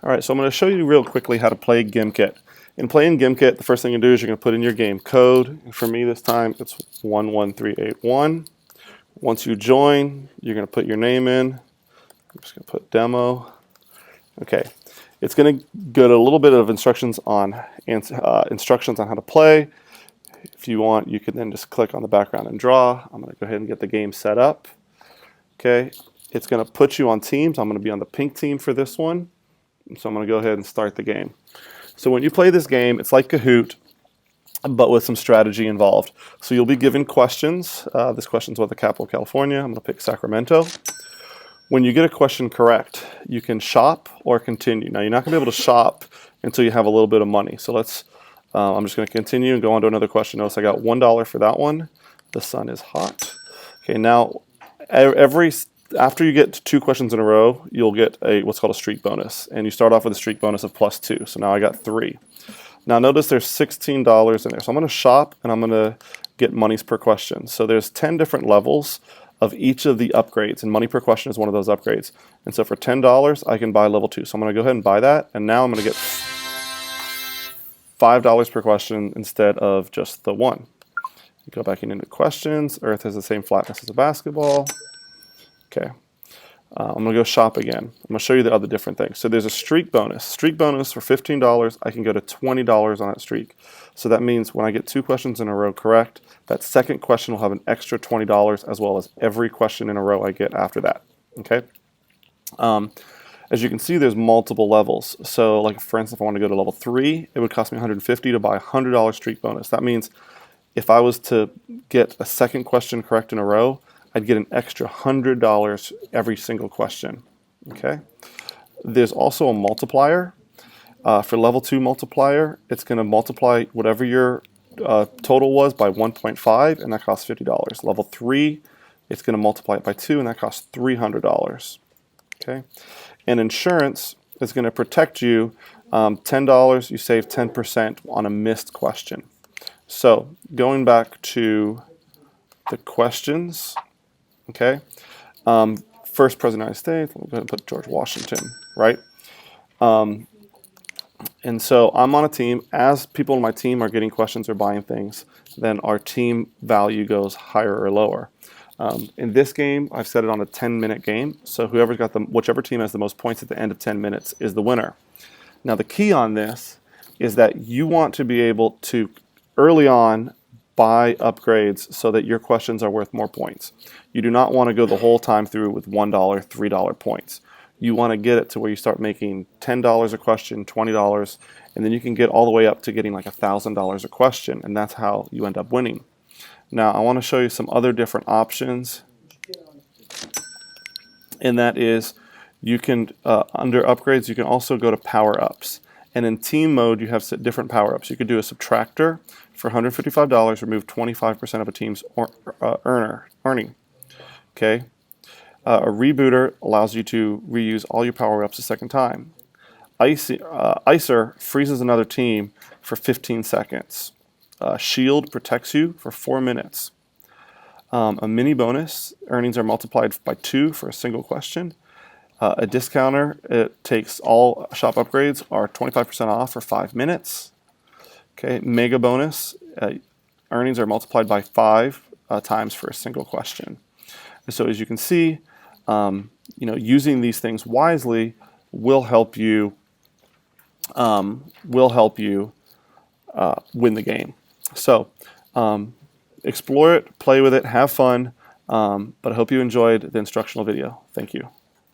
All right, so I'm going to show you real quickly how to play Gimkit. In playing Gimkit, the first thing you do is you're going to put in your game code. For me this time, it's 11381. Once you join, you're going to put your name in. I'm just going to put demo. Okay, it's going to go to a little bit of instructions on how to play. If you want, you can then just click on the background and draw. I'm going to go ahead and get the game set up. Okay, it's going to put you on teams. I'm going to be on the pink team for this one. So I'm going to go ahead and start the game. So when you play this game, it's like Kahoot, but with some strategy involved. So you'll be given questions. This question's with the capital of California. I'm going to pick Sacramento. When you get a question correct, you can shop or continue. Now you're not going to be able to shop until you have a little bit of money. So I'm just going to continue and go on to another question. Notice I got $1 for that one. The sun is hot. Okay, now after you get 2 questions in a row, you'll get what's called a streak bonus. And you start off with a streak bonus of +2. So now I got 3. Now notice there's $16 in there. So I'm going to shop and I'm going to get monies per question. So there's 10 different levels of each of the upgrades. And money per question is one of those upgrades. And so for $10, I can buy level 2. So I'm going to go ahead and buy that. And now I'm going to get $5 per question instead of just the 1. Go back into questions. Earth has the same flatness as a basketball. Okay, I'm going to go shop again. I'm going to show you the other different things. So there's a streak bonus. Streak bonus for $15, I can go to $20 on that streak. So that means when I get 2 questions in a row correct, that second question will have an extra $20 as well as every question in a row I get after that. Okay. As you can see, there's multiple levels. So like for instance, if I want to go to level 3, it would cost me $150 to buy a $100 streak bonus. That means if I was to get a second question correct in a row, I'd get an extra $100 every single question. Okay. There's also a multiplier. For level 2 multiplier, it's going to multiply whatever your total was by 1.5, and that costs $50. Level 3, it's going to multiply it by 2, and that costs $300. Okay. And insurance is going to protect you. $10, you save 10% on a missed question. So going back to the questions. Okay, first president of the United States, I'm going to put George Washington, right? And so I'm on a team. As people on my team are getting questions or buying things, then our team value goes higher or lower. In this game, I've set it on a 10-minute game, so whichever team has the most points at the end of 10 minutes is the winner. Now the key on this is that you want to be able to, early on, buy upgrades so that your questions are worth more points. You do not want to go the whole time through with $1, $3 points. You want to get it to where you start making $10 a question, $20, and then you can get all the way up to getting like $1,000 a question, and that's how you end up winning. Now I want to show you some other different options, and that is you can, under upgrades, you can also go to power-ups. And in team mode, you have different power-ups. You could do a subtractor for $155, remove 25% of a team's earning. Okay. A rebooter allows you to reuse all your power-ups a second time. Icer freezes another team for 15 seconds. Shield protects you for 4 minutes. A mini bonus, earnings are multiplied by 2 for a single question. A discounter, it takes all shop upgrades are 25% off for 5 minutes. Okay, mega bonus, earnings are multiplied by 5 times for a single question. And so as you can see, using these things wisely will help you win the game. So explore it, play with it, have fun. But I hope you enjoyed the instructional video. Thank you.